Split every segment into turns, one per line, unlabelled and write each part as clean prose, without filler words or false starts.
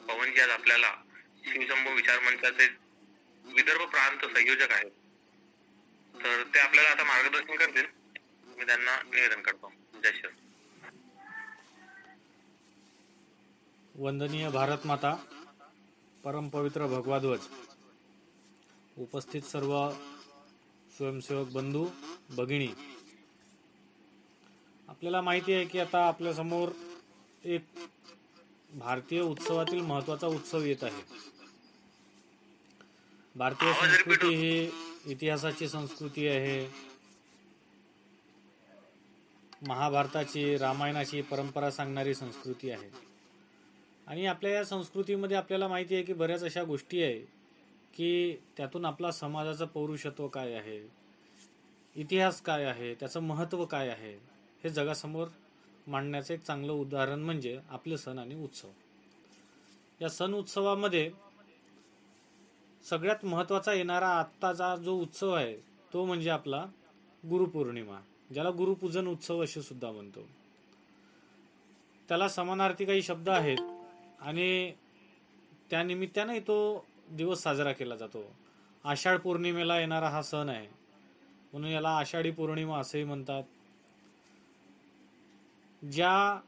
पवनजी आज आपल्याला शिवशंभू विचार मंचाचे विदर्भ प्रांत संयोजक आहेत, तर ते आपल्याला आता मार्गदर्शन करतील. मी त्यांना निवेदन करतो. जय श्री.
वंदनीय भारत माता, परमपवित्र भगवा ध्वज, उपस्थित सर्व स्वयंसेवक बंधू भगिनी, आपल्याला माहिती आहे की आता आपल्यासमोर एक भारतीय उत्सवातील महत्त्वाचा उत्सव येत आहे. भारतीय संस्कृती ही इतिहासाची संस्कृती आहे. महाभारताची, रामायणाची परंपरा सांगणारी संस्कृती आहे. आणि आपल्या या संस्कृतीमध्ये आपल्याला माहिती आहे की बऱ्याच अशा गोष्टी आहे की त्यातून आपला समाजाचं पौरुषत्व काय आहे, इतिहास काय आहे, त्याचं महत्त्व काय आहे, हे जगासमोर मांडण्याचं एक चांगलं उदाहरण म्हणजे आपले सण आणि उत्सव. या सण उत्सवामध्ये सगळ्यात महत्त्वाचा येणारा आत्ताचा जो उत्सव आहे तो म्हणजे आपला गुरुपौर्णिमा, ज्याला गुरुपूजन उत्सव असे सुद्धा म्हणतो. त्याला समानार्थी काही शब्द आहेत आणि त्यानिमित्ताने तो दिवस साजरा केला जातो. आषाढ पौर्णिमेला येणारा हा सण आहे म्हणून याला आषाढी पौर्णिमा असेही म्हणतात. ज्या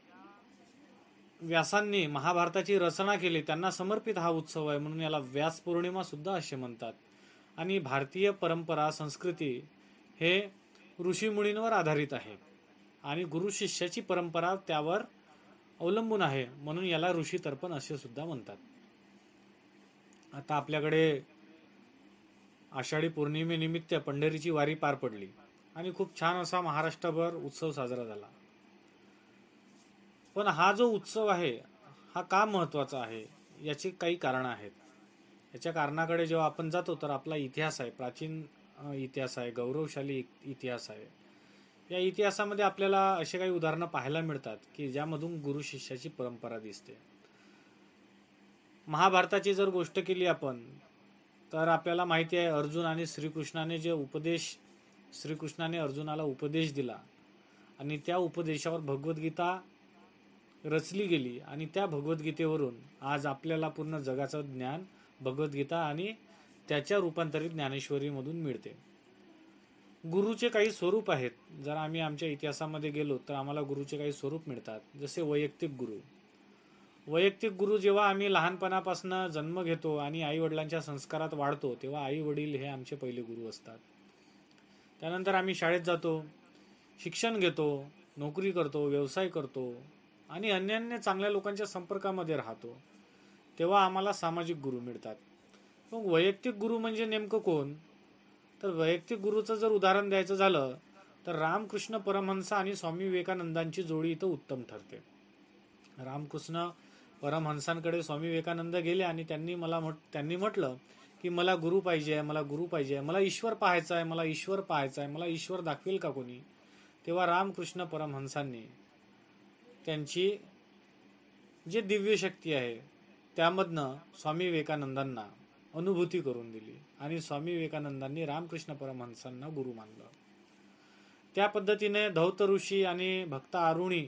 व्यासांनी महाभारताची रचना केली त्यांना समर्पित हा उत्सव आहे म्हणून याला व्यास पौर्णिमा सुद्धा असे म्हणतात. आणि भारतीय परंपरा संस्कृती हे ऋषीमुनींवर आधारित आहे आणि गुरु शिष्याची परंपरा त्यावर अवलंबून आहे म्हणून याला ऋषी तर्पण असे सुद्धा म्हणतात. आता आपल्याकडे आषाढी पौर्णिमेनिमित्त पंढरीची वारी पार पडली आणि खूप छान असा महाराष्ट्रभर उत्सव साजरा झाला. पण हा जो उत्सव आहे हा का महत्त्वाचा आहे याची काही कारणं आहेत. याच्या कारणाकडे जेव्हा आपण जातो तर आपला इतिहास आहे, प्राचीन इतिहास आहे, गौरवशाली इतिहास आहे. या इतिहासामध्ये आपल्याला असे काही उदाहरणं पाहायला मिळतात की ज्यामधून गुरु शिष्याची परंपरा दिसते. महाभारताची जर गोष्ट केली आपण तर आपल्याला माहिती आहे अर्जुन आणि श्रीकृष्णाने जे उपदेश, श्रीकृष्णाने अर्जुनाला उपदेश दिला आणि त्या उपदेशावर भगवद्गीता रचली गेली आणि त्या भगवद्गीतेवरून आज आपल्याला पूर्ण जगाचं ज्ञान भगवद्गीता आणि त्याच्या रूपांतरित ज्ञानेश्वरीमधून मिळते. गुरुचे काही स्वरूप आहेत. जर आम्ही आमच्या इतिहासामध्ये गेलो तर आम्हाला गुरुचे काही स्वरूप मिळतात. जसे वैयक्तिक गुरु. वैयक्तिक गुरु जेव्हा आम्ही लहानपणापासून जन्म घेतो आणि आई वडिलांच्या संस्कारात वाढतो तेव्हा आई वडील हे आमचे पहिले गुरु असतात. त्यानंतर आम्ही शाळेत जातो, शिक्षण घेतो, नोकरी करतो, व्यवसाय करतो आणि अन्य चांगल्या लोकांच्या संपर्कामध्ये राहतो तेव्हा आम्हाला सामाजिक गुरु मिळतात. मग वैयक्तिक गुरु म्हणजे नेमकं कोण? तर वैयक्तिक गुरुचं जर उदाहरण द्यायचं झालं तर रामकृष्ण परमहंस आणि स्वामी विवेकानंदांची जोडी इथं उत्तम ठरते. रामकृष्ण परमहंसांकडे स्वामी विवेकानंद गेले आणि त्यांनी म्हटलं की मला गुरु पाहिजे, मला गुरु पाहिजे, मला ईश्वर पाहायचा आहे, मला ईश्वर पाहायचा आहे, मला ईश्वर दाखवेल का कोणी? तेव्हा रामकृष्ण परमहंसांनी त्यांची जे दिव्य शक्ती आहे त्यामधनं स्वामी विवेकानंदांना अनुभूती करून दिली आणि स्वामी विवेकानंदांनी रामकृष्ण परमहंसांना गुरु मानलं. त्या पद्धतीने धौत ऋषी आणि भक्त आरुणी,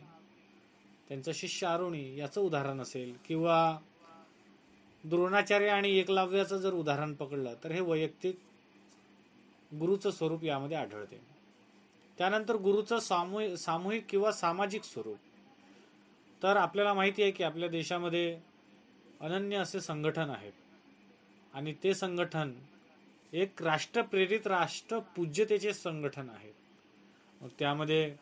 त्यांचा शिष्य आरुणी याचं उदाहरण असेल किंवा द्रोणाचार्य आणि एकलव्याचं जर उदाहरण पकडलं तर हे वैयक्तिक गुरुचं स्वरूप यामध्ये आढळते. त्यानंतर गुरुचं सामूहिक किंवा सामाजिक स्वरूप. तर आपल्याला माहिती आहे की आपल्या देशामध्ये अनन्य असे संघटन आहेत आणि ते संघटन एक राष्ट्रप्रेरित राष्ट्रपूज्यतेचे संघटन आहे. मग त्यामध्ये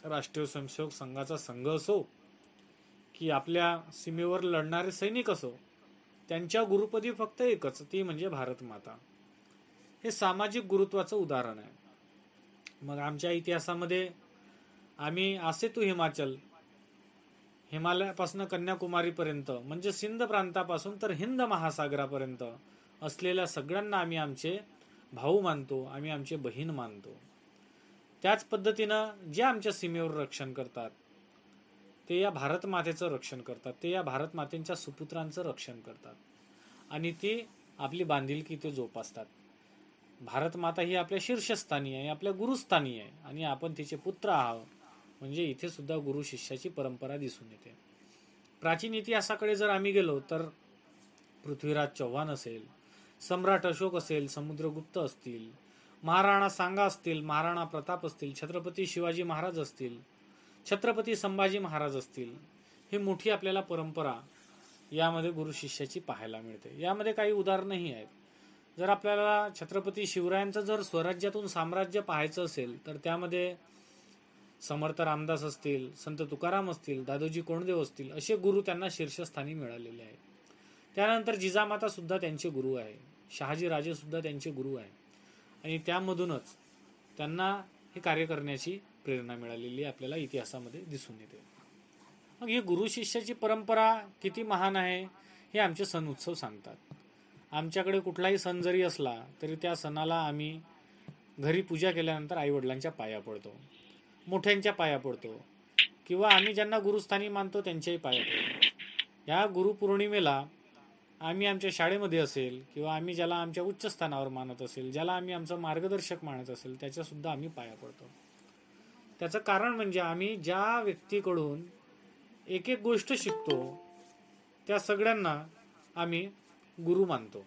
राष्ट्रीय स्वयंसेवक संघाचा संघ असो की आपल्या सीमेवर लढणारे सैनिक असो, त्यांच्या गुरुपदी फक्त एकच, ती म्हणजे भारत माता. हे सामाजिक गुरुत्वाचं उदाहरण आहे. मग आमच्या इतिहासामध्ये आम्ही आसेतू हिमाचल, हिमालयापासून कन्याकुमारीपर्यंत म्हणजे सिंध प्रांतापासून तर हिंद महासागरापर्यंत असलेल्या सगळ्यांना आम्ही आमचे भाऊ मानतो, आम्ही आमचे बहीण मानतो. त्याच पद्धतीनं जे आमच्या सीमेवर रक्षण करतात ते या भारत मातेचं रक्षण करतात, ते या भारत मातेच्या सुपुत्रांचं रक्षण करतात आणि ती आपली बांधिलकी ते जोपासतात. भारत माता ही आपल्या शीर्षस्थानी आहे, आपल्या गुरुस्थानी आहे आणि आपण तिचे पुत्र आहोत. म्हणजे इथे सुद्धा गुरु शिष्याची परंपरा दिसून येते. प्राचीन इतिहासाकडे जर आम्ही गेलो तर पृथ्वीराज चव्हाण असेल, सम्राट अशोक असेल, समुद्रगुप्त असतील, महाराणा सांगा असतील, महाराणा प्रताप असतील, छत्रपती शिवाजी महाराज असतील, छत्रपती संभाजी महाराज असतील, ही मोठी आपल्याला परंपरा यामध्ये गुरु शिष्याची पाहायला मिळते. यामध्ये काही उदाहरणंही आहेत. जर आपल्याला छत्रपती शिवरायांचं जर स्वराज्यातून साम्राज्य पाहायचं असेल तर त्यामध्ये समर्थ रामदास असतील, संत तुकाराम असतील, दादोजी कोंडदेव असतील, असे गुरु त्यांना शीर्षस्थानी मिळालेले आहेत. त्यानंतर जिजामाता सुद्धा त्यांचे गुरु आहे, शहाजी राजे सुद्धा त्यांचे गुरु आहे आणि त्यामधूनच त्यांना हे कार्य करण्याची प्रेरणा मिळालेली आपल्याला इतिहासामध्ये दिसून येते. मग ही गुरु शिष्याची परंपरा किती महान आहे हे आमचे सण उत्सव सांगतात. आमच्याकडे कुठलाही सण जरी असला तरी त्या सणाला आम्ही घरी पूजा केल्यानंतर आईवडिलांच्या पाया पडतो, मोठ्यांच्या पाया पडतो किंवा आम्ही ज्यांना गुरुस्थानी मानतो त्यांच्याही पाया पडतो. या गुरुपौर्णिमेला आम्ही आमच्या शाळेमध्ये असेल किंवा आम्ही ज्याला आमच्या उच्च स्थानावर मानत असेल, ज्याला आम्ही आमचा मार्गदर्शक मानत असेल, त्याच्यासुद्धा आम्ही पाया पडतो. त्याचं कारण म्हणजे आम्ही ज्या व्यक्तीकडून एक एक गोष्ट शिकतो त्या सगळ्यांना आम्ही गुरु मानतो.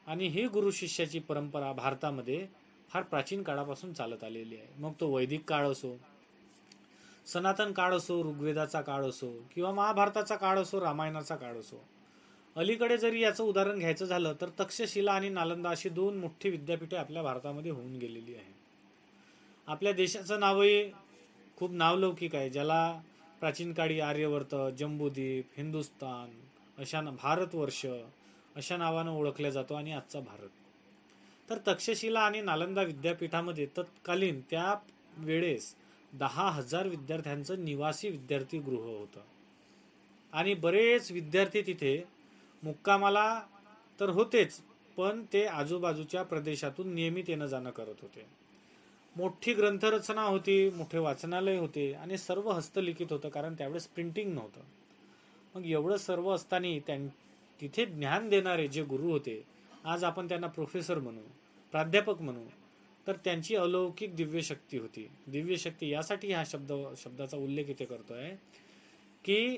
आणि ही गुरु शिष्याची परंपरा भारतामध्ये फार प्राचीन काळापासून चालत आलेली आहे. मग तो वैदिक काळ असो, सनातन काळ असो, ऋग्वेदाचा काळ असो किंवा महाभारताचा काळ असो, रामायणाचा काळ असो. अलीकडे जरी याचं उदाहरण घ्यायचं झालं तर तक्षशिला आणि नालंदा अशी 2 मोठी विद्यापीठे आपल्या भारतामध्ये होऊन गेलेली आहे. आपल्या देशाचं नावही खूप नावलौकिक आहे, ज्याला प्राचीन काळी आर्यवर्त, जम्बूद्वीप, हिंदुस्तान अशा भारतवर्ष अशा नावानं ओळखल्या जातो आणि आजचा भारत. तर तक्षशिला आणि नालंदा विद्यापीठामध्ये तत्कालीन त्या वेळेस 10,000 विद्यार्थ्यांचं निवासी विद्यार्थी गृह होतं आणि बरेच विद्यार्थी तिथे मुक्कामाला तर होतेच, पण ते आजूबाजूच्या प्रदेशातून नियमित येणं जाणं करत होते. मोठी ग्रंथरचना होती, मोठे वाचनालय होते आणि सर्व हस्तलिखित होतं, कारण त्यावेळेस प्रिंटिंग नव्हतं. मग एवढं सर्व असताना तिथे ज्ञान देणारे जे गुरु होते, आज आपण त्यांना प्रोफेसर म्हणू, प्राध्यापक म्हणू, तर त्यांची अलौकिक दिव्यशक्ती होती. दिव्यशक्ती यासाठी हा शब्दाचा उल्लेख इथे करतोय की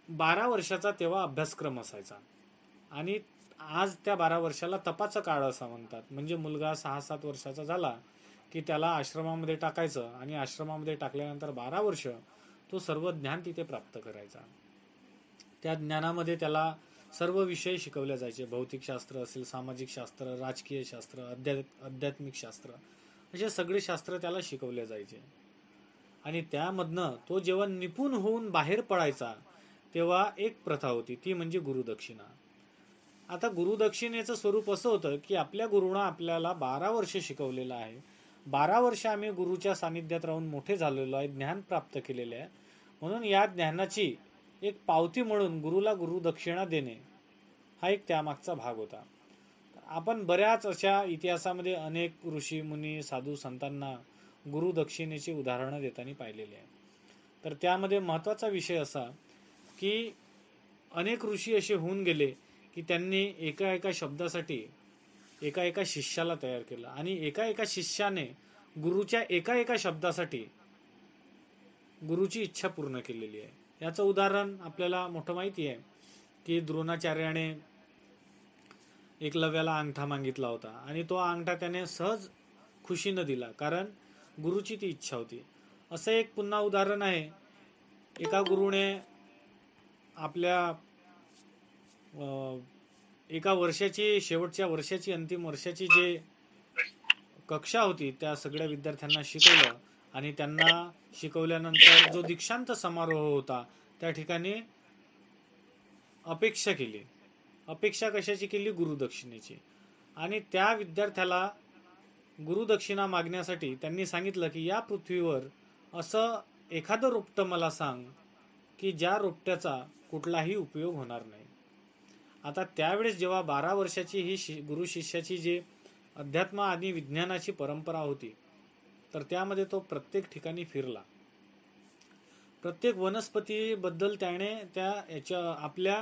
12 वर्षाचा तेव्हा अभ्यासक्रम असायचा आणि आज त्या 12 वर्षाला तपाचा काळ असं म्हणतात. म्हणजे मुलगा 6-7 वर्षाचा झाला की त्याला आश्रमामध्ये टाकायचं आणि आश्रमामध्ये टाकल्यानंतर 12 वर्ष तो सर्व ज्ञान तिथे प्राप्त करायचा. त्या ज्ञानामध्ये त्याला सर्व विषय शिकवले जायचे. भौतिकशास्त्र असेल, सामाजिक शास्त्र, राजकीय शास्त्र, आध्यात्मिक शास्त्र, असे सगळे शास्त्र त्याला शिकवले जायचे. आणि त्यामधनं तो जेव्हा निपुण होऊन बाहेर पडायचा तेव्हा एक प्रथा होती, ती म्हणजे गुरुदक्षिणा. आता गुरुदक्षिणेचं स्वरूप असं होतं की आपल्या गुरुनं आपल्याला 12 वर्ष शिकवलेलं आहे, 12 वर्ष आम्ही गुरुच्या सानिध्यात राहून मोठे झालेलो आहे, ज्ञान प्राप्त केलेले आहे, म्हणून या ज्ञानाची एक पावती म्हणून गुरुला गुरुदक्षिणा देणे हा एक त्यामागचा भाग होता. आपण बऱ्याच अशा इतिहासामध्ये अनेक ऋषी मुनी साधू संतांना गुरुदक्षिणेची उदाहरणं देताना पाहिलेली आहे. तर त्यामध्ये महत्त्वाचा विषय असा की अनेक ऋषी असे होऊन गेले की त्यांनी एका शब्दासाठी एका शिष्याला तयार केलं आणि एका शिष्याने गुरुच्या एका शब्दासाठी गुरुची इच्छा पूर्ण केलेली आहे. याचं उदाहरण आपल्याला मोठं माहिती आहे की द्रोणाचार्याने एकलव्याला अंगठा मागितला होता आणि तो अंगठा त्याने सहज खुशीनं दिला, कारण गुरुची ती इच्छा होती. असं एक पुन्हा उदाहरण आहे, एका गुरुने आपल्या एका वर्षाची, शेवटच्या वर्षाची, अंतिम वर्षाची जे कक्षा होती त्या सगळ्या विद्यार्थ्यांना शिकवलं आणि त्यांना शिकवल्यानंतर जो दीक्षांत समारोह होता त्या ठिकाणी अपेक्षा केली. अपेक्षा कशाची केली? गुरुदक्षिणेची. आणि त्या विद्यार्थ्याला गुरुदक्षिणा मागण्यासाठी त्यांनी सांगितलं की या पृथ्वीवर असं एखादं रोपटं मला सांग की ज्या रोपट्याचा कुठलाही उपयोग होणार नाही. आता त्यावेळेस जेव्हा 12 वर्षाची ही गुरु शिष्याची जी अध्यात्म आणि विज्ञानाची परंपरा होती, तर त्यामध्ये तो प्रत्येक ठिकाणी फिरला, प्रत्येक वनस्पतीबद्दल त्याने आपल्या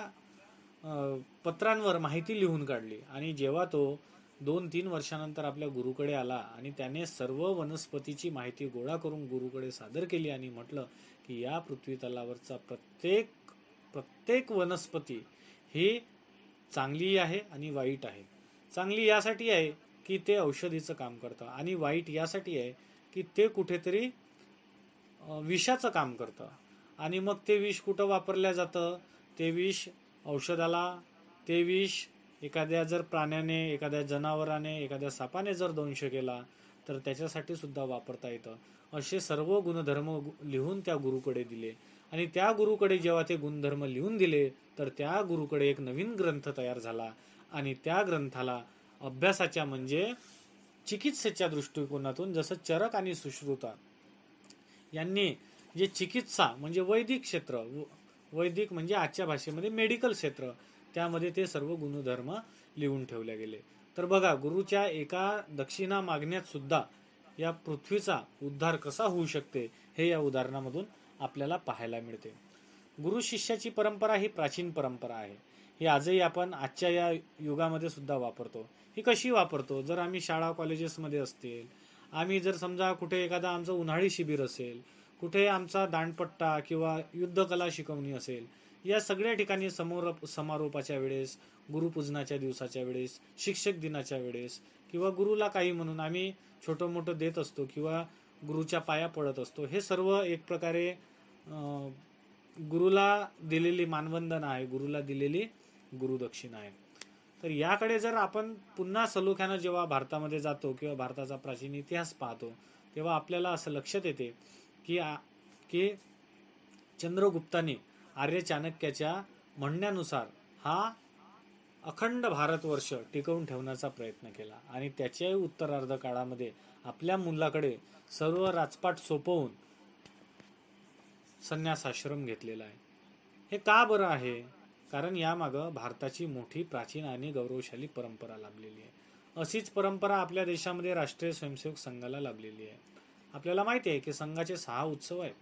पत्रांवर माहिती लिहून काढली. आणि जेव्हा तो 2-3 वर्षानंतर आपल्या गुरुकडे आला आणि त्याने सर्व वनस्पतीची माहिती गोळा करून गुरुकडे सादर केली आणि म्हटलं की या पृथ्वी तलावरचा प्रत्येक वनस्पती ही चांगली आहे आणि वाईट आहे. चांगली यासाठी आहे की ते औषधीचं काम करतं, आणि वाईट यासाठी आहे की ते कुठेतरी विषाचं काम करतं. आणि मग ते विष कुठं वापरलं जातं? ते विष औषधाला, ते विष एखाद्या जर प्राण्याने, एखाद्या जनावराने, एखाद्या सापाने जर दंश केला तर त्याच्यासाठी सुद्धा वापरता येतं. असे सर्व गुणधर्म लिहून त्या गुरुकडे दिले, आणि त्या गुरुकडे जेव्हा ते गुणधर्म लिहून दिले तर त्या गुरुकडे एक नवीन ग्रंथ तयार झाला, आणि त्या ग्रंथाला अभ्यासाच्या म्हणजे चिकित्सेच्या दृष्टिकोनातून, जसं चरक आणि सुश्रुता यांनी जे चिकित्सा म्हणजे वैदिक क्षेत्र, वैदिक म्हणजे आजच्या भाषेमध्ये मेडिकल क्षेत्र, त्यामध्ये ते सर्व गुणधर्म लिहून ठेवले गेले. तर बघा, गुरुच्या एका दक्षिणा मागण्यात सुद्धा या पृथ्वीचा उद्धार कसा होऊ शकते हे या उदाहरणामधून आपल्याला पाहायला मिळते. गुरु शिष्याची परंपरा ही प्राचीन परंपरा आहे. ही आजही आपण आजच्या या युगामध्ये सुद्धा वापरतो. ही कशी वापरतो? जर आम्ही शाळा कॉलेजेसमध्ये असतील, आम्ही जर समजा कुठे एखादा आमचं उन्हाळी शिबिर असेल, कुठे आमचा दांडपट्टा किंवा युद्धकला शिकवणी असेल, या सगळ्या ठिकाणी समारोपाच्या वेळेस, गुरुपूजनाच्या दिवसाच्या वेळेस, शिक्षक दिनाच्या वेळेस किंवा गुरुला काही म्हणून आम्ही छोटं मोठं देत असतो किंवा गुरुच्या पाया पडत असतो. हे सर्व एक प्रकारे गुरुला दिलेली मानवंदना आहे, गुरुला दिलेली गुरुदक्षिणा आहे. तर याकडे जर आपण पुन्हा सलोख्यानं जेव्हा भारतामध्ये जातो किंवा भारताचा प्राचीन इतिहास पाहतो, तेव्हा आपल्याला असं लक्षात येते की चंद्रगुप्ताने आर्य चाणक्याच्या म्हणण्यानुसार हा अखंड भारतवर्ष टिकवून ठेवण्याचा प्रयत्न केला, आणि त्याच्याही उत्तरार्ध काळामध्ये आपल्या मुलाकडे सर्व राजपाट सोपवून संन्यासाश्रम घेतलेला आहे. हे का बरं आहे? कारण यामागं भारताची मोठी प्राचीन आणि गौरवशाली परंपरा लाभलेली आहे. अशीच परंपरा आपल्या देशामध्ये राष्ट्रीय स्वयंसेवक संघाला लाभलेली आहे. आपल्याला माहिती आहे की संघाचे 6 उत्सव आहेत.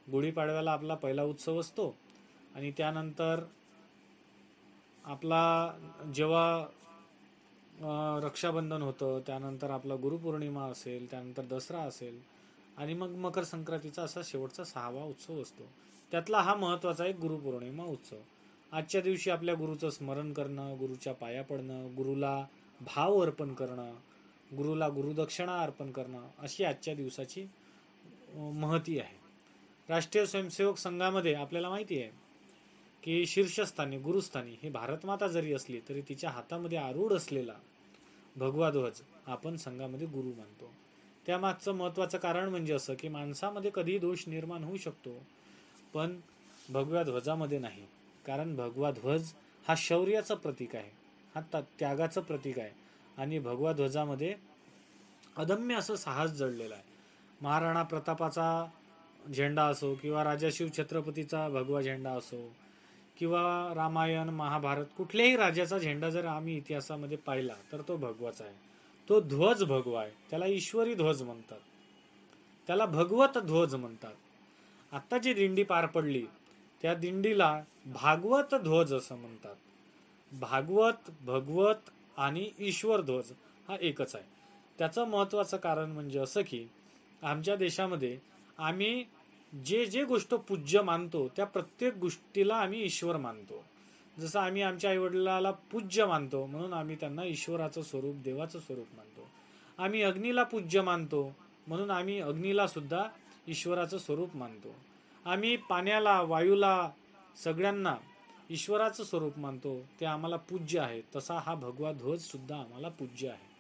गुढीपाडव्याला आपला पहिला उत्सव असतो, आणि त्यानंतर आपला जेव्हा रक्षाबंधन होतं, त्यानंतर आपला गुरुपौर्णिमा असेल, त्यानंतर दसरा असेल, आणि मग मकर संक्रांतीचा असा शेवटचा 6वा उत्सव असतो. त्यातला हा महत्त्वाचा एक गुरुपौर्णिमा उत्सव. आजच्या दिवशी आपल्या गुरुचं स्मरण करणं, गुरुच्या पाया पडणं, गुरुला भाव अर्पण करणं, गुरुला गुरुदक्षिणा अर्पण करणं, अशी आजच्या दिवसाची महती आहे. राष्ट्रीय स्वयंसेवक संघामध्ये आपल्याला माहिती आहे की शीर्षस्थानी, गुरुस्थानी ही भारतमाता जरी असली तरी तिच्या हातामध्ये आरूढ असलेला भगवा ध्वज आपण संघामध्ये गुरु मानतो. त्यामागचं महत्त्वाचं कारण म्हणजे असं की माणसामध्ये कधी दोष निर्माण होऊ शकतो, पण भगव्या ध्वजामध्ये नाही. कारण भगवा ध्वज हा शौर्याचं प्रतीक आहे, हा त्यागाचं प्रतीक आहे, आणि भगवा ध्वजामध्ये अदम्य असं साहस जडलेलं आहे. महाराणा प्रतापाचा झेंडा असो किंवा राजा शिव छत्रपतीचा भगवा झेंडा असो किंवा रामायण महाभारत, कुठल्याही राजाचा झेंडा जर आम्ही इतिहासामध्ये पाहिला तर तो भगवाचा आहे. तो ध्वज भगवा आहे. त्याला ईश्वरी ध्वज म्हणतात, त्याला भगवत ध्वज म्हणतात. आता जी दिंडी पार पडली त्या दिंडीला भागवत ध्वज असं म्हणतात. भागवत, भगवत आणि ईश्वर ध्वज हा एकच आहे. त्याचं महत्त्वाचं कारण म्हणजे असं की आमच्या देशामध्ये आम्ही जे जे गोष्ट पूज्य मानतो त्या प्रत्येक गोष्टीला आम्ही ईश्वर मानतो. जसं आम्ही आमच्या आईवडिलाला पूज्य मानतो म्हणून आम्ही त्यांना ईश्वराचं स्वरूप, देवाचं स्वरूप मानतो. आम्ही अग्नीला पूज्य मानतो म्हणून आम्ही अग्नीला सुद्धा ईश्वराचं स्वरूप मानतो. आम्ही पाण्याला, वायूला, सगळ्यांना ईश्वराचं स्वरूप मानतो, ते आम्हाला पूज्य आहे. तसा हा भगवा ध्वज सुद्धा आम्हाला पूज्य आहे.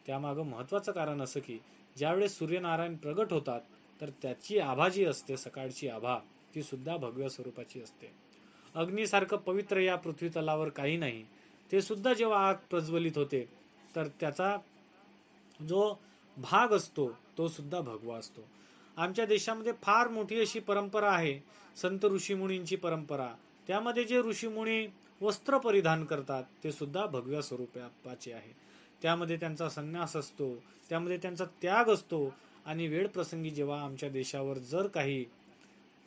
त्यामागं महत्त्वाचं कारण असं की ज्यावेळेस सूर्यनारायण प्रगट होतात तर त्याची आभा जी असते, सकाळची आभा, ती सुद्धा भगव्या स्वरूपाची असते. अग्नीसारखं पवित्र या पृथ्वी तलावर काही नाही. ते सुद्धा जेव्हा आग प्रज्वलित होते तर त्याचा जो भाग असतो तो सुद्धा भगवा असतो. आमच्या देशामध्ये फार मोठी अशी परंपरा आहे, संत ऋषीमुनींची परंपरा. त्यामध्ये जे ऋषीमुनी वस्त्र परिधान करतात ते सुद्धा भगव्या स्वरूपाचे आहे. त्यामध्ये त्यांचा संन्यास असतो, त्यामध्ये त्यांचा त्याग असतो, आणि वेळ प्रसंगी जेव्हा आमच्या देशावर जर काही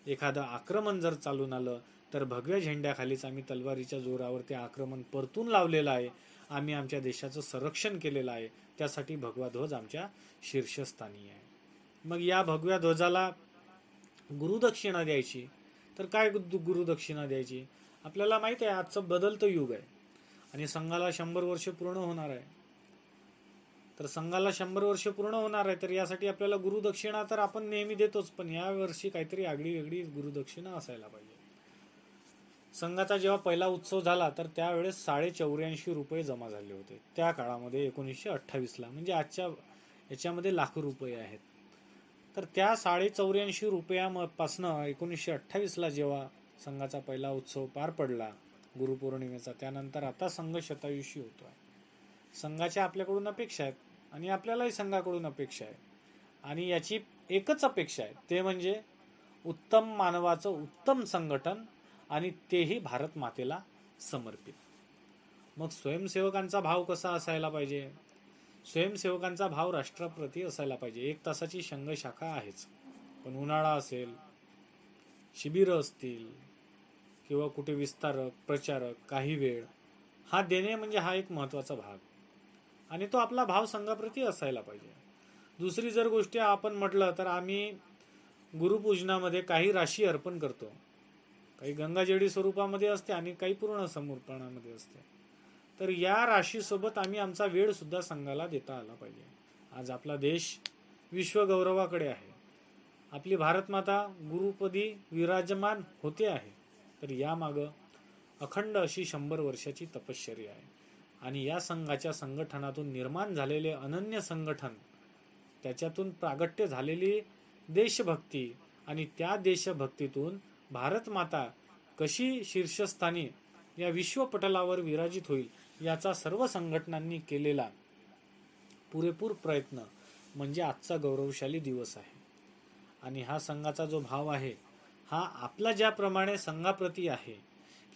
एखादं आक्रमण जर चालून आलं तर भगव्या झेंड्याखालीच आम्ही तलवारीच्या जोरावर ते आक्रमण परतून लावलेलं आहे. आम्ही आमच्या देशाचं संरक्षण केलेलं आहे. त्यासाठी भगवा ध्वज आमच्या शीर्षस्थानी आहे. मग या भगव्या ध्वजाला गुरुदक्षिणा द्यायची, तर काय गुरुदक्षिणा द्यायची? आपल्याला माहित आहे आजचं बदलतं युग आहे आणि संघाला 100 वर्ष पूर्ण होणार आहे. तर संघाला 100 वर्ष पूर्ण होणार आहे, तर यासाठी आपल्याला गुरुदक्षिणा तर आपण नेहमी देतोच, पण या वर्षी काहीतरी आगळी वेगळी गुरुदक्षिणा असायला पाहिजे. संघाचा जेव्हा पहिला उत्सव झाला तर त्यावेळेस 84.5 जमा झाले होते त्या काळामध्ये 1928ला, म्हणजे आजच्या याच्यामध्ये लाखो रुपये आहेत. तर त्या 84.5 पासनं 1928ला जेव्हा संघाचा पहिला उत्सव पार पडला गुरुपौर्णिमेचा, त्यानंतर आता संघ शतायुषी होतोय. संघाच्या आपल्याकडून अपेक्षा आहेत आणि आपल्यालाही संघाकडून अपेक्षा आहे, आणि याची एकच अपेक्षा आहे, ते म्हणजे उत्तम मानवाचं उत्तम संघटन, आणि तेही भारत मातेला समर्पित. मग स्वयंसेवकांचा भाव कसा असायला पाहिजे? स्वयंसेवकांचा भाव राष्ट्राप्रती असायला पाहिजे. 1 तासाची संघ शाखा आहेच, पण उन्हाळा असेल, शिबिरं असतील किंवा कुठे विस्तारक प्रचारक काही वेळ हा देणे म्हणजे हा एक महत्वाचा भाग, आणि तो आपला भाव संघाप्रती असायला पाहिजे. दुसरी जर गोष्ट आपण म्हटलं तर आम्ही गुरुपूजनामध्ये काही राशी अर्पण करतो, काही गंगाजळी स्वरूपामध्ये असते आणि काही पूर्ण समर्पणामध्ये असते. तर या राशीसोबत आम्ही आमचा वेळ सुद्धा संघाला देता आला पाहिजे. आज आपला देश विश्वगौरवाकडे आहे, आपली भारत माता गुरुपदी विराजमान होते आहे, तर यामागं अखंड अशी 100 वर्षाची तपश्चर्या आहे. आणि या संघाच्या संघटनातून निर्माण झालेले अनन्य संघटन, त्याच्यातून प्रागट्य झालेली देशभक्ती, आणि त्या देशभक्तीतून भारत माता कशी शीर्षस्थानी या विश्वपटलावर विराजित होईल याचा सर्व संघटनांनी केलेला पुरेपूर प्रयत्न म्हणजे आजचा गौरवशाली दिवस आहे. आणि हा संघाचा जो भाव आहे हा आपला ज्याप्रमाणे संघाप्रती आहे,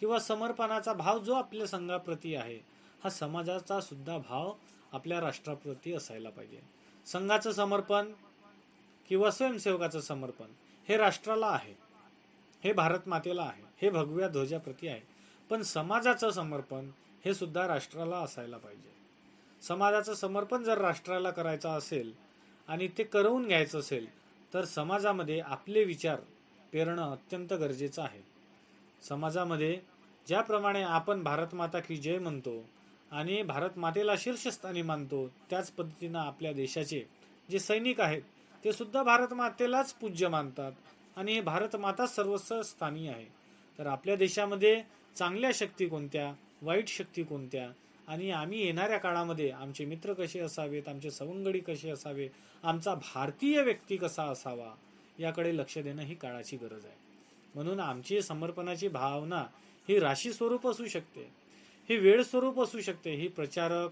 किंवा समर्पणाचा भाव जो आपल्या संघाप्रती आहे, हा समाजाचा सुद्धा भाव आपल्या राष्ट्राप्रती असायला पाहिजे. संघाचं समर्पण किंवा स्वयंसेवकाचं समर्पण हे राष्ट्राला आहे, हे भारत मातेला आहे, हे भगव्या ध्वजाप्रती आहे, पण समाजाचं समर्पण हे सुद्धा राष्ट्राला असायला पाहिजे. समाजाचं समर्पण जर राष्ट्राला करायचं असेल आणि ते करवून घ्यायचं असेल तर समाजामध्ये आपले विचार पेरणं अत्यंत गरजेचं आहे. समाजामध्ये ज्याप्रमाणे आपण भारत माता की जय म्हणतो आणि भारत मातेला शीर्षस्थानी मानतो, त्याच पद्धतीनं आपल्या देशाचे जे सैनिक आहेत ते सुद्धा भारत मातेलाच पूज्य मानतात आणि हे भारत माता सर्वस्व स्थानी आहे. तर आपल्या देशामध्ये चांगल्या शक्ती कोणत्या, वाईट शक्ती कोणत्या, आणि आम्ही येणाऱ्या काळामध्ये आमचे मित्र कसे असावेत, आमचे सवंगडी कसे असावे, आमचा भारतीय व्यक्ती कसा असावा, याकडे लक्ष देणं ही काळाची गरज आहे. म्हणून आमची समर्पणाची भावना ही राशी स्वरूप असू शकते, ही वेळ स्वरूप असू शकते, ही प्रचारक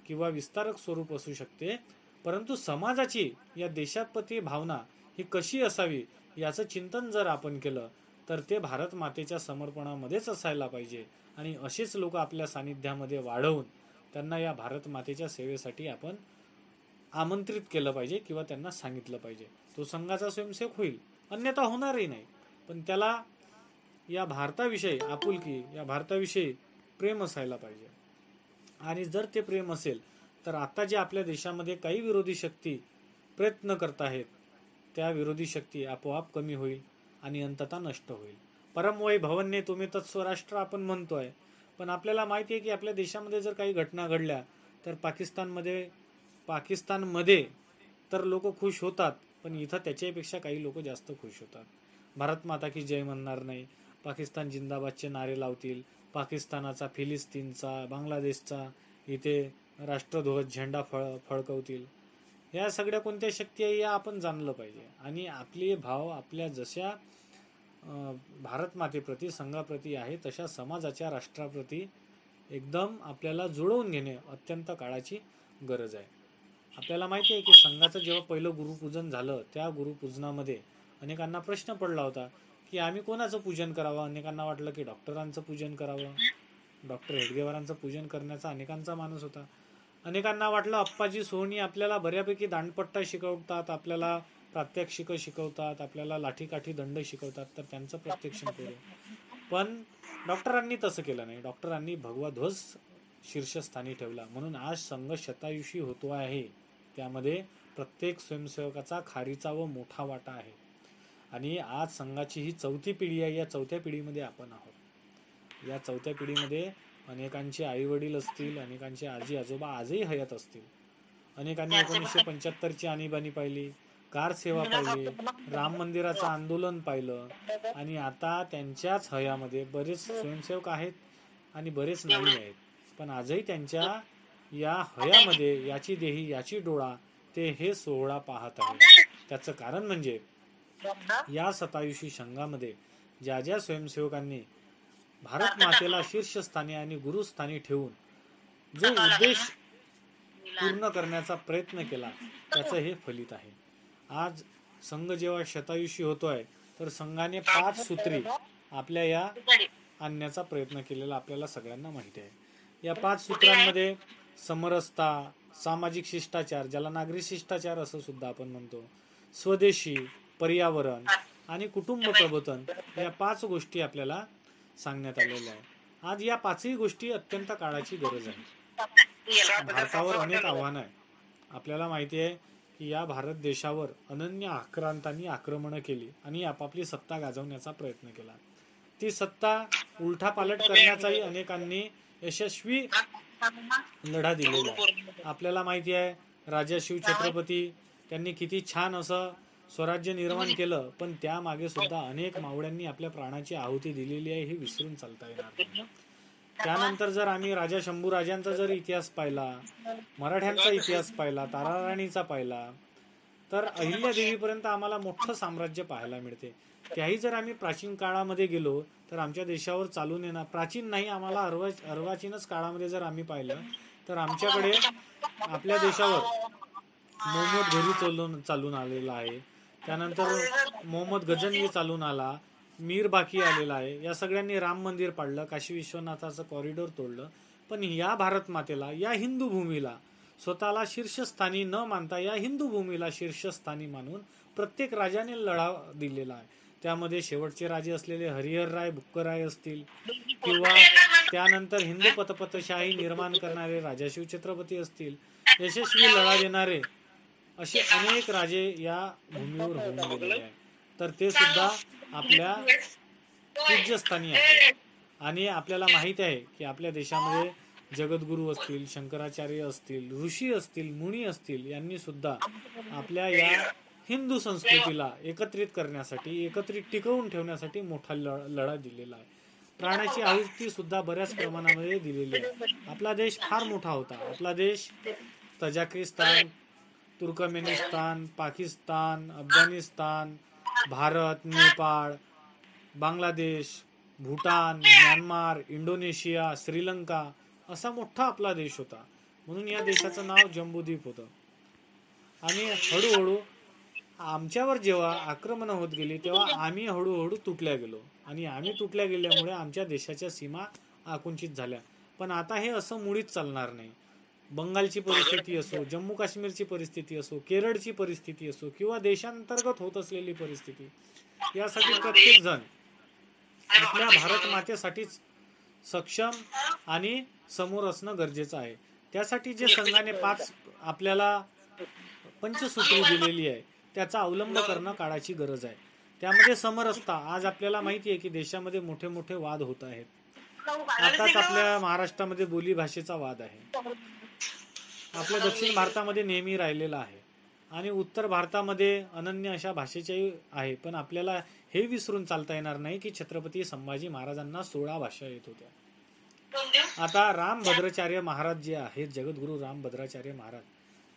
किंवा विस्तारक स्वरूप असू शकते, परंतु समाजाची या देशाप्रती भावना ही कशी असावी याचं चिंतन जर आपण केलं तर ते भारत मातेच्या समर्पणामध्येच असायला पाहिजे. आणि असेच लोक आपल्या सानिध्यामध्ये वाढवून त्यांना या भारत मातेच्या सेवेसाठी आपण आमंत्रित केलं पाहिजे किंवा त्यांना सांगितलं पाहिजे. तो संघाचा स्वयंसेवक होईल, अन्यथा होणारही नाही, पण त्याला या भारताविषयी आपुलकी, या भारताविषयी प्रेम असायला पाहिजे. आणि जर ते प्रेम असेल तर आता जे आपल्या देशामध्ये काही विरोधी शक्ती प्रयत्न करत आहेत त्या विरोधी शक्ती आपोआप कमी होईल आणि अंततः नष्ट होईल. परमवै भवन्ने तुम्ही तत्स्वराष्ट्र आपण म्हणतोय, पण आपल्याला माहिती आहे की आपल्या देशामध्ये जर काही घटना घडल्या तर पाकिस्तानमध्ये तर लोक खुश होतात, पण इथं त्याच्यापेक्षा काही लोक जास्त खुश होतात. भारत माता की जय म्हणणार नाही, पाकिस्तान जिंदाबादचे नारे लावतील, पाकिस्तानाचा, फिलिस्तीनचा, बांगलादेशचा इथे राष्ट्रध्वज झेंडा फडकवतील. या सगळ्या कोणत्या शक्ती आहे या आपण जाणलं पाहिजे. आणि आपले भाव आपल्या जशा भारत मातेप्रती, संघाप्रती आहे तशा समाजाच्या, राष्ट्राप्रती एकदम आपल्याला जुळवून घेणे अत्यंत काळाची गरज आहे. आपल्याला माहिती आहे की संघाचं जेव्हा पहिलं गुरुपूजन झालं त्या गुरुपूजनामध्ये अनेकांना प्रश्न पडला होता की आम्ही कोणाचं पूजन करावं. अनेकांना वाटलं की डॉक्टरांचं पूजन करावं, डॉक्टर हेडगेवारांचं पूजन करण्याचा अनेकांचा मानस होता. अनेकांना वाटलं अप्पाजी सोहनी आपल्याला बऱ्यापैकी दांडपट्टा शिकवतात, आपल्याला प्रात्यक्षिकं शिकवतात, आपल्याला लाठीकाठी दंड शिकवतात, तर त्यांचं प्रत्यक्षण करू. पण डॉक्टरांनी तसं केलं नाही. डॉक्टरांनी भगवा ध्वज शीर्षस्थानी ठेवला. म्हणून आज संघ शतायुषी होतो आहे, त्यामध्ये प्रत्येक स्वयंसेवकाचा खारीचा व मोठा वाटा आहे. आणि आज संघाची ही 4थी पिढी आहे. या 4थ्या पिढीमध्ये आपण आहोत. या 4थ्या पिढीमध्ये अनेकांचे आई वडील असतील, अनेकांचे आजी आजोबा आजही हयात असतील. अनेकांनी 1975ची आणीबाणी पाहिली, कार सेवा पाहिली, राम मंदिराचं आंदोलन पाहिलं, आणि आता त्यांच्याच हयामध्ये बरेच स्वयंसेवक आहेत आणि बरेच नाही आहेत. पण आजही त्यांच्या या हयामध्ये याची देही याची डोळा ते हे सोहळा पाहत आहेत. त्याचं कारण म्हणजे या 27 संघामध्ये ज्या ज्या स्वयंसेवकांनी भारत मातेला शीर्षस्थानी आणि गुरुस्थानी ठेवून जो उद्देश पूर्ण करण्याचा प्रयत्न केला त्याचं हे फलित आहे. आज संघ जेव्हा शतायुषी होतोय तर संघाने 5 सूत्री आपल्या या आणण्याचा प्रयत्न केलेला आपल्याला सगळ्यांना माहिती आहे. या 5 सूत्रांमध्ये समरसता, सामाजिक शिष्टाचार, ज्याला नागरी शिष्टाचार असं सुद्धा आपण म्हणतो, स्वदेशी, पर्यावरण आणि कुटुंब प्रबोधन, या 5 गोष्टी आपल्याला सांगण्यात आलेल्या आहे. आज या 5ही गोष्टी अत्यंत काळाची गरज आहे. भारतावर अनेक आव्हानं आहे. आपल्याला माहिती आहे की या भारत देशावर अनन्य आक्रांतांनी आक्रमणं केली आणि आपापली सत्ता गाजवण्याचा प्रयत्न केला. ती सत्ता उलटापालट करण्याचाही अनेकांनी यशस्वी लढा दिलेला आहे. आपल्याला माहिती आहे राजा शिव छत्रपती त्यांनी किती छान असं स्वराज्य निर्माण केलं, पण त्यामागे सुद्धा अनेक मावळ्यांनी आपल्या प्राणाची आहुती दिलेली आहे, हे विसरून चालता येणार नाही. त्यानंतर जर आम्ही राजा शंभूराजांचा जर इतिहास पाहिला, मराठ्यांचा इतिहास पाहिला, ताराराणीचा पाहिला, तर अहिल्यादेवीपर्यंत आम्हाला मोठं साम्राज्य पाहायला मिळते. त्याही जर आम्ही प्राचीन काळामध्ये गेलो तर आमच्या देशावर चालून येणार, प्राचीन नाही आम्हाला अर्वाचीनच काळामध्ये जर आम्ही पाहिलं तर आमच्याकडे आपल्या देशावर मोहम्मद घोरी चालून आलेला आहे. त्यानंतर मोहम्मद गजनवी चालून आला, मीर बाकी आलेला आहे. या सगळ्यांनी राम मंदिर पाडलं, काशी विश्वनाथाचं कॉरिडॉर तोडलं. पण या भारत मातेला, या हिंदू भूमीला स्वतःला शीर्षस्थानी न मानता या हिंदू भूमीला शीर्षस्थानी मानून प्रत्येक राजाने लढा दिलेला आहे. त्यामध्ये शेवटचे राजे असलेले हरिहरराय बुक्कराय असतील किंवा त्यानंतर हिंदू पतपतशाही निर्माण करणारे राजा शिव छत्रपती असतील, यशस्वी लढा देणारे असे अनेक राजे या भूमीवर होऊन गेलेले आहेत. तर ते सुद्धा आपल्या पूज्यस्थानी आहे. आणि आपल्याला माहित आहे की आपल्या देशामध्ये जगद्गुरू असतील, शंकराचार्य असतील, ऋषी असतील, मुनी असतील, यांनी सुद्धा आपल्या या हिंदू संस्कृतीला एकत्रित करण्यासाठी, एकत्रित टिकवून ठेवण्यासाठी मोठा लढा दिलेला आहे. प्राणाची आहुती सुद्धा बऱ्याच प्रमाणामध्ये दिलेली आहे. आपला देश फार मोठा होता. आपला देश Tajikistan, Turkmenistan, Pakistan, Afghanistan, Bharat, Nepal, Bangladesh, Bhutan, Myanmar, Indonesia, Sri Lanka असा मोठा आपला देश होता. म्हणून या देशाचं नाव जम्बूद्वीप होतं. आणि हळूहळू आमच्यावर जेव्हा आक्रमणं होत गेली तेव्हा आम्ही हळूहळू तुटल्या गेलो. आणि आम्ही तुटल्या गेल्यामुळे आमच्या देशाच्या सीमा आकुंचित झाल्या. पण आता हे असं मुळीच चालणार नाही. बंगालची परिस्थिती असो, जम्मू काश्मीरची परिस्थिती असो, केरळची परिस्थिती असो किंवा देशांतर्गत होत असलेली परिस्थिती, यासाठी प्रत्येक जण आपल्या भारत मातेसाठीच सक्षम आणि समोर असणं गरजेचं आहे. त्यासाठी जे संघाने 5 आपल्याला पंचसूत्री दिलेली आहे त्याचा अवलंब करणं काळाची गरज आहे. त्यामध्ये समरसता, आज आपल्याला माहिती आहे की देशामध्ये मोठे मोठे वाद होत आहेत. आताच आपल्या महाराष्ट्रामध्ये बोली भाषेचा वाद आहे. आपल्या दक्षिण भारतामध्ये नेहमी राहिलेला आहे आणि उत्तर भारतामध्ये अनन्य अशा भाषेच्याही आहे. पण आपल्याला हे विसरून चालता येणार नाही की छत्रपती संभाजी महाराजांना 16 भाषा येत होत्या. आता रामभद्राचार्य महाराज जे आहेत, जगद्गुरू रामभद्राचार्य महाराज,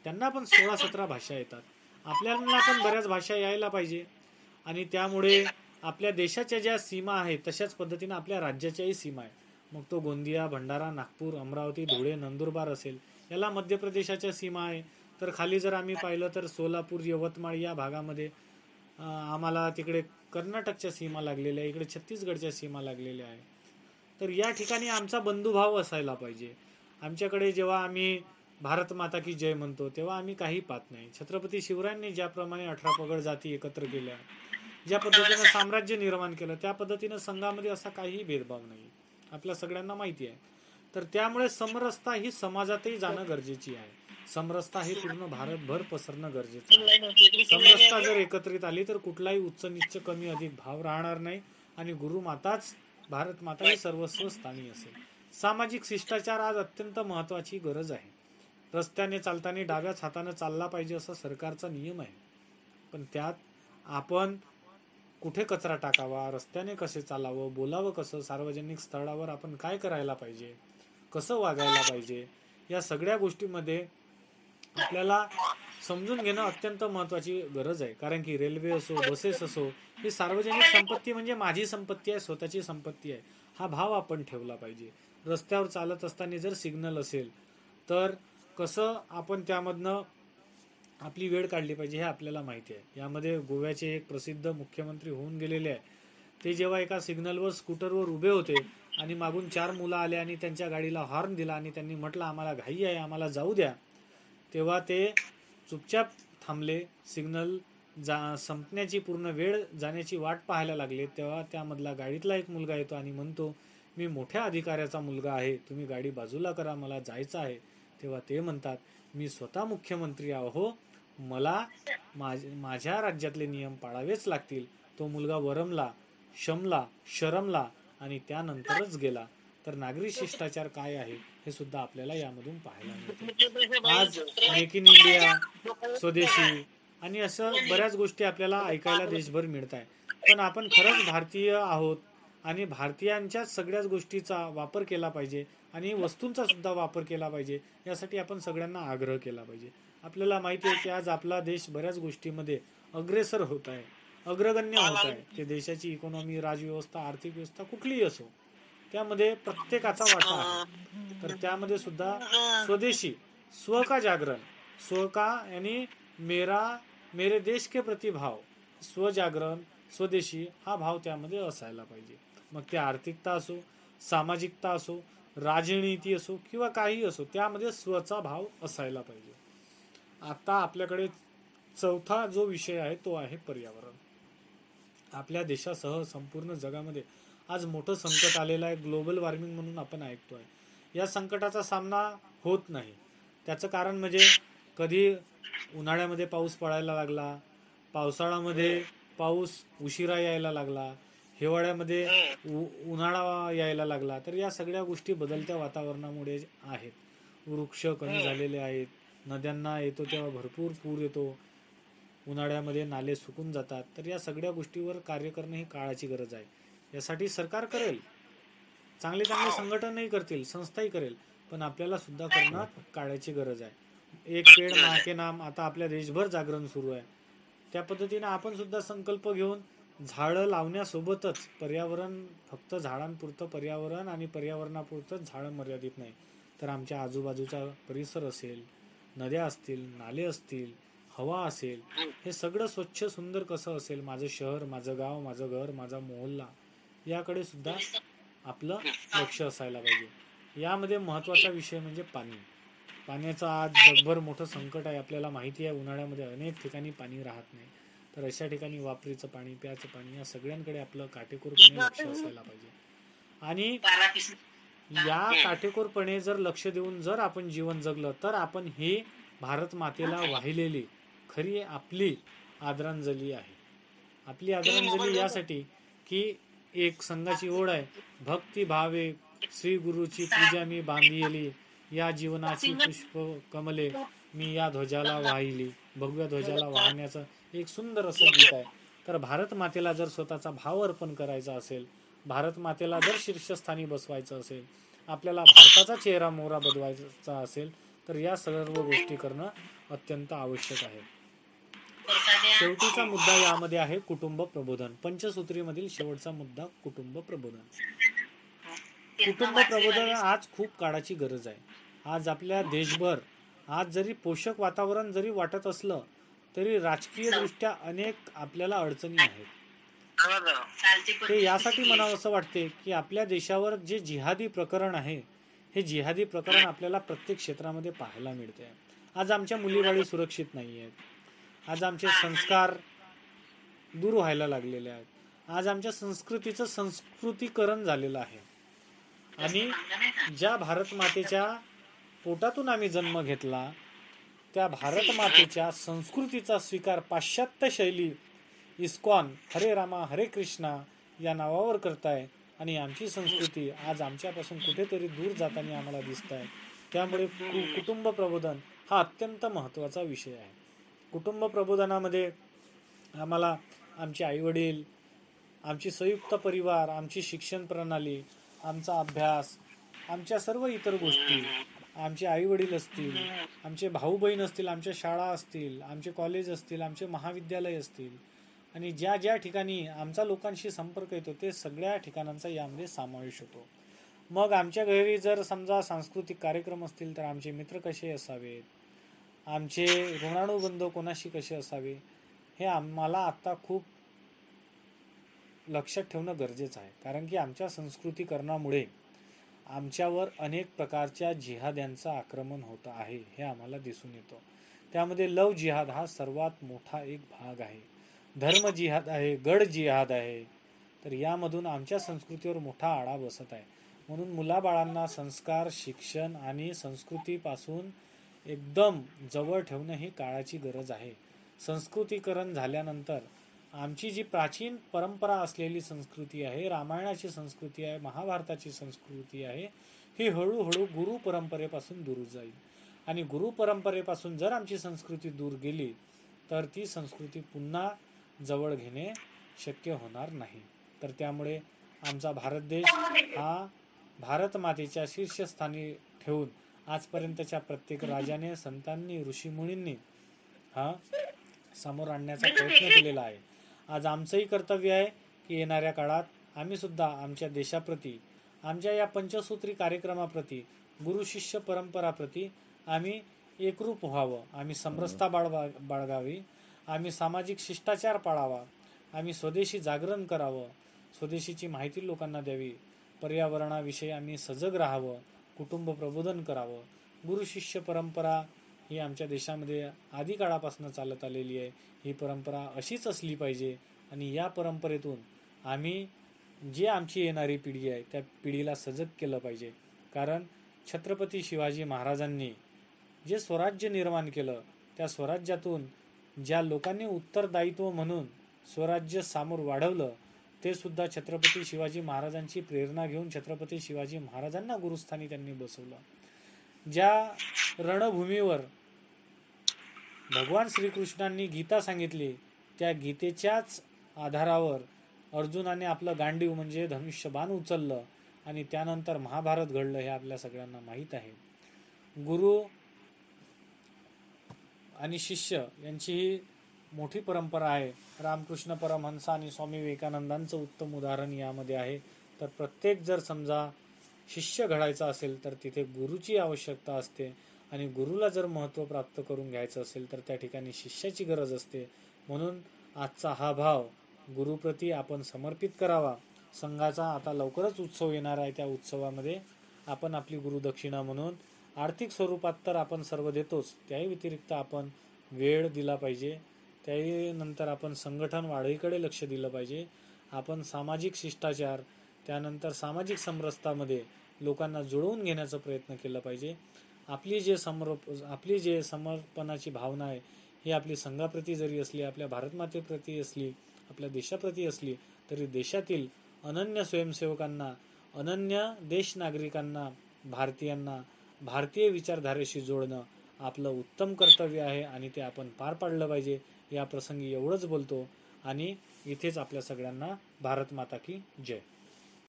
त्यांना पण 16-17 भाषा येतात. आपल्याला पण बऱ्याच भाषा यायला पाहिजे. आणि त्यामुळे आपल्या देशाच्या ज्या सीमा आहेत तशाच पद्धतीने आपल्या राज्याच्याही सीमा आहे. मग तो गोंदिया, भंडारा, नागपूर, अमरावती, धुळे, नंदुरबार असेल, याला मध्य प्रदेशाच्या सीमा आहे. तर खाली जर आम्ही पाहिलं तर सोलापूर, यवतमाळ या भागामध्ये आम्हाला तिकडे कर्नाटकच्या सीमा लागलेल्या आहे, इकडे छत्तीसगडच्या सीमा लागलेल्या आहे. तर या ठिकाणी आमचा बंधुभाव असायला पाहिजे. आमच्याकडे जेव्हा आम्ही भारत माता की जय म्हणतो तेव्हा आम्ही काही पाहत नाही. छत्रपती शिवरायांनी ज्याप्रमाणे 18 पगड जाती एकत्र केल्या, ज्या पद्धतीनं साम्राज्य निर्माण केलं, त्या पद्धतीनं संघामध्ये असा काहीही भेदभाव नाही, आपल्या सगळ्यांना माहिती आहे. तर त्यामुळे समरसता ही समाजातही जाणं गरजेची आहे. समरसता हे पूर्ण भारतभर पसरणं गरजेचं आहे. समरसता जर एकत्रित आली तर कुठलाही उच्च नीच कमी अधिक भाव राहणार नाही आणि गुरुमाताच भारत माता ही सर्वस्व स्थानी असेल. सामाजिक शिष्टाचार आज अत्यंत महत्वाची गरज आहे. रस्त्याने चालताना डाव्याच हाताने चालला पाहिजे असा सरकारचा नियम आहे, पण त्यात आपण कुठे कचरा टाकावा, रस्त्याने कसे चालावं, बोलावं कसं, सार्वजनिक स्थळावर आपण काय करायला पाहिजे, कसं वागायला पाहिजे, या सगळ्या गोष्टीमध्ये आपल्याला समजून घेणं अत्यंत महत्वाची गरज आहे. कारण की रेल्वे असो, बसेस असो, ही सार्वजनिक संपत्ती म्हणजे माझी संपत्ती आहे, स्वतःची संपत्ती आहे, हा भाव आपण ठेवला पाहिजे. रस्त्यावर चालत असताना जर सिग्नल असेल तर कसं आपण त्यामधनं आपली वेळ काढली पाहिजे हे आपल्याला माहिती आहे. यामध्ये गोव्याचे एक प्रसिद्ध मुख्यमंत्री होऊन गेलेले आहे. ते जेव्हा एका सिग्नलवर स्कूटरवर उभे होते आणि मागून 4 मुलं आले आणि त्यांच्या गाडीला हॉर्न दिला आणि त्यांनी म्हटलं आम्हाला घाई आहे, आम्हाला जाऊ द्या, तेव्हा ते चुपचाप थांबले. सिग्नल संपण्याची पूर्ण वेळ जाण्याची वाट पाहायला लागले. तेव्हा त्यामधला गाडीतला एक मुलगा येतो आणि म्हणतो मी मोठ्या अधिकाऱ्याचा मुलगा आहे, तुम्ही गाडी बाजूला करा, मला जायचं आहे. तेव्हा ते म्हणतात मी स्वतः मुख्यमंत्री आहो, मला माझ्या राज्यातले नियम पाळावेच लागतील. तो मुलगा वरमला, शरमला आणि त्यानंतरच गेला. तर नागरी शिष्टाचार काय आहे हे सुद्धा आपल्याला यामधून पाहायला मिळते. आज मेक इन इंडिया, स्वदेशी आणि असं बऱ्याच गोष्टी आपल्याला ऐकायला देशभर मिळत आहे. पण आपण खरंच भारतीय आहोत आणि भारतीयांच्या सगळ्याच गोष्टीचा वापर केला पाहिजे आणि वस्तूंचा सुद्धा वापर केला पाहिजे, यासाठी आपण सगळ्यांना आग्रह केला पाहिजे. आपल्याला माहिती आहे की आज आपला देश बऱ्याच गोष्टीमध्ये अग्रेसर होत आहे, अग्रगण्य होत आहे. ते देशाची इकॉनॉमी, राजव्यवस्था, आर्थिक व्यवस्था कुठलीही असो, त्यामध्ये प्रत्येकाचा वाटा आहे. तर त्यामध्ये सुद्धा स्वदेशी, स्व का जागरण, स्व का यानी मेरे देश के प्रति भाव, स्वजागरण, स्वदेशी हा भाव त्यामध्ये असायला पाहिजे. मग ते आर्थिकता असो, सामाजिकता असो, राजनीती असो किंवा काही असो, त्यामध्ये स्वचा भाव असायला पाहिजे. आता आपल्याकडे चौथा जो विषय आहे तो आहे पर्यावरण. आपल्या देशासह संपूर्ण जगामध्ये आज मोठं संकट आलेलं आहे. ग्लोबल वॉर्मिंग म्हणून आपण ऐकतोय. या संकटाचा सामना होत नाही. त्याचं कारण म्हणजे कधी उन्हाळ्यामध्ये पाऊस पडायला लागला, पावसाळ्यामध्ये पाऊस उशिरा यायला लागला, हिवाळ्यामध्ये उन्हाळा यायला लागला. तर या सगळ्या गोष्टी बदलत्या वातावरणामुळे आहेत. वृक्ष कमी झालेले आहेत, नद्यांना येतो तेव्हा भरपूर पूर येतो, उन्हाळ्यामध्ये नाले सुकून जातात. तर या सगळ्या गोष्टीवर कार्य करणं ही काळाची गरज आहे. यासाठी सरकार करेल, चांगले संघटनही करतील, संस्थाही करेल, पण आपल्याला सुद्धा करणं काळाची गरज आहे. एक पेड मा के नाम आता आपल्या देशभर जागरण सुरू आहे. त्या पद्धतीने आपण सुद्धा संकल्प घेऊन झाडं लावण्यासोबतच पर्यावरण फक्त झाडांपुरतं पर्यावरण आणि पर्यावरणापुरतंच झाडं मर्यादित नाही, तर आमच्या आजूबाजूचा परिसर असेल, नद्या असतील, नाले असतील, हवा असेल, हे सगळं स्वच्छ सुंदर कसं असेल, माझं शहर, माझं गाव, माझं घर, माझा मोहल्ला, याकडे सुद्धा आपलं लक्ष असायला पाहिजे. यामध्ये महत्त्वाचा विषय म्हणजे पाणी. पाण्याचं आज जगभर मोठं संकट आहे. आपल्याला माहिती आहे उन्हाळ्यामध्ये अनेक ठिकाणी पाणी राहत नाही. तर अशा ठिकाणी वापरीचं पाणी, प्याचं पाणी, या सगळ्यांकडे आपलं काटेकोरपणे लक्ष असायला पाहिजे. आणि या काटेकोरपणे जर लक्ष देऊन जर आपण जीवन जगलं तर आपण ही भारत मातेला वाहिलेली खरी आपली आदरांजली आहे. आपली आदरांजली यासाठी की एक संघाची ओढ आहे, भक्ती भावे श्री गुरुची पूजा मी बांधिली, या जीवनाची पुष्प कमले मी या ध्वजाला वाहिली. भगव्या ध्वजाला वाहण्याचं एक सुंदर असं गीत आहे. तर भारत मातेला जर स्वतःचा भाव अर्पण करायचा असेल, भारत मातेला जर शीर्षस्थानी बसवायचं असेल, आपल्याला भारताचा चेहरा मोहरा बदलायचा असेल, तर या सर्व गोष्टी करणं अत्यंत आवश्यक आहे. शेवटीचा मुद्दा यामध्ये आहे कुटुंब प्रबोधन. पंचसूत्रीमधील शेवटचा मुद्दा कुटुंब प्रबोधन. कुटुंब प्रबोधन आज खूप काळाची गरज आहे. आज आपल्या देशभर आज जरी पोषक वातावरण जरी वाटत असलं तरी राजकीय दृष्ट्या अनेक आपल्याला अडचणी आहेत. ते यासाठी म्हणावं असं वाटते की आपल्या देशावर जे जिहादी प्रकरण आहे, हे जिहादी प्रकरण आपल्याला प्रत्येक क्षेत्रामध्ये पाहायला मिळते. आज आमच्या मुलीबाळी सुरक्षित नाही आहेत. आज आमचे संस्कार दूर व्हायला लागलेले आहेत. आज आमच्या संस्कृतीचं संस्कृतीकरण झालेलं आहे. आणि ज्या भारत मातेच्या पोटातून आम्ही जन्म घेतला त्या भारत मातेच्या संस्कृतीचा स्वीकार पाश्चात्य शैली इस्कॉन हरे रामा हरे कृष्णा या नावावर करताय आणि आमची संस्कृती आज आमच्यापासून कुठेतरी दूर जाताना आम्हाला दिसत आहे. त्यामुळे कुटुंब प्रबोधन हा अत्यंत महत्त्वाचा विषय आहे. कुटुंब प्रबोधनामध्ये आम्हाला आमचे आईवडील, आमची संयुक्त परिवार, आमची शिक्षण प्रणाली, आमचा अभ्यास, आमच्या सर्व इतर गोष्टी, आमचे आईवडील असतील, आमचे भाऊ बहीण असतील, आमच्या शाळा असतील, आमचे कॉलेज असतील, आमचे महाविद्यालय असतील आणि ज्या ज्या ठिकाणी आमचा लोकांशी संपर्क येतो ते सगळ्या ठिकाणांचा यामध्ये समावेश होतो. मग आमच्या घरी जर समजा सांस्कृतिक कार्यक्रम असतील तर आमचे मित्र कसे असावेत, आमचे ऋणानुबंध कोणाशी कसे असावे हे आम्हाला आता खूप लक्षात ठेवणं गरजेचं आहे. कारण की आमच्या संस्कृतीकरणामुळे आमच्यावर अनेक प्रकारच्या जिहाद्यांचं आक्रमण होत आहे हे आम्हाला दिसून येतं. त्यामध्ये लव जिहाद हा सर्वात मोठा एक भाग आहे, धर्म जिहाद आहे, गड जिहाद आहे. तर यामधून आमच्या संस्कृतीवर मोठा आळा बसत आहे. म्हणून मुलाबाळांना संस्कार, शिक्षण आणि संस्कृतीपासून एकदम जवळ ठेवणं ही काळाची गरज आहे. संस्कृतीकरण झाल्यानंतर आमची जी प्राचीन परंपरा असलेली संस्कृती आहे, रामायणाची संस्कृती आहे, महाभारताची संस्कृती आहे, ही हळूहळू गुरु परंपरेपासून दूर जाईल. आणि गुरु परंपरेपासून जर आमची संस्कृती दूर गेली तर ती संस्कृती पुन्हा जवळ घेणे शक्य होणार नाही. तर त्यामुळे आमचा भारत देश हा भारत मातेच्या शीर्षस्थानी ठेवून आजपर्यंतच्या प्रत्येक राजाने, संतांनी, ऋषीमुनींनी हा समोर आणण्याचा प्रयत्न केलेला आहे. आज आमचंही कर्तव्य आहे की येणाऱ्या काळात आम्ही सुद्धा आमच्या देशाप्रती, आमच्या या पंचसूत्री कार्यक्रमाप्रती, गुरु शिष्य परंपराप्रती आम्ही एकरूप व्हावं, आम्ही समरसता बाळगावी, आम्ही सामाजिक शिष्टाचार पाळावा, आम्ही स्वदेशी जागरण करावं, स्वदेशीची माहिती लोकांना द्यावी, पर्यावरणाविषयी आम्ही सजग राहावं, कुटुंब प्रबोधन करावं. गुरु शिष्य परंपरा ही आमच्या देशामध्ये आधी काळापासून चालत आलेली आहे. ही परंपरा अशीच असली पाहिजे आणि या परंपरेतून आम्ही जी आमची येणारी पिढी आहे त्या पिढीला सजग केलं पाहिजे. कारण छत्रपती शिवाजी महाराजांनी जे स्वराज्य निर्माण केलं त्या स्वराज्यातून ज्या लोकांनी उत्तरदायित्व म्हणून स्वराज्य समोर वाढवलं ते सुद्धा छत्रपती शिवाजी महाराजांची प्रेरणा घेऊन छत्रपती शिवाजी महाराजांना गुरुस्थानी त्यांनी बसवलं. ज्या रणभूमीवर भगवान श्रीकृष्णांनी गीता सांगितली त्या गीतेच्याच आधारावर अर्जुनाने आपलं गांडीव म्हणजे धनुष्यबाण उचललं आणि त्यानंतर महाभारत घडलं हे आपल्या सगळ्यांना माहीत आहे. गुरु आणि शिष्य यांची ही मोठी परंपरा आहे. रामकृष्ण परमहंस आणि स्वामी विवेकानंदांचं उत्तम उदाहरण यामध्ये आहे. तर प्रत्येक जर समजा शिष्य घडायचा असेल तर तिथे गुरुची आवश्यकता असते आणि गुरुला जर महत्त्व प्राप्त करून घ्यायचं असेल तर त्या ठिकाणी शिष्याची गरज असते. म्हणून आजचा हा भाव गुरुप्रती आपण समर्पित करावा. संघाचा आता लवकरच उत्सव येणार आहे. त्या उत्सवामध्ये आपण आपली गुरुदक्षिणा म्हणून आर्थिक स्वरूपात तर आपण सर्व देतोच, त्याही व्यतिरिक्त आपण वेळ दिला पाहिजे. त्यानंतर आपण संघटन वाढीकडे लक्ष दिलं पाहिजे. आपण सामाजिक शिष्टाचार, त्यानंतर सामाजिक समरसतामध्ये लोकांना जुळवून घेण्याचा प्रयत्न केला पाहिजे. आपली जे समर्पणाची भावना आहे ही आपली संघाप्रती जरी असली, आपल्या भारतमातेप्रती असली, आपल्या देशाप्रती असली तरी देशातील अनन्य स्वयंसेवकांना, अनन्य देश नागरिकांना, भारतीयांना भारतीय विचारधारेशी जोडणं आपलं उत्तम कर्तव्य आहे आणि ते आपण पार पाडलं पाहिजे. या प्रसंगी एवढंच बोलतो आणि इथेच आपल्या सगळ्यांना भारत माता की जय.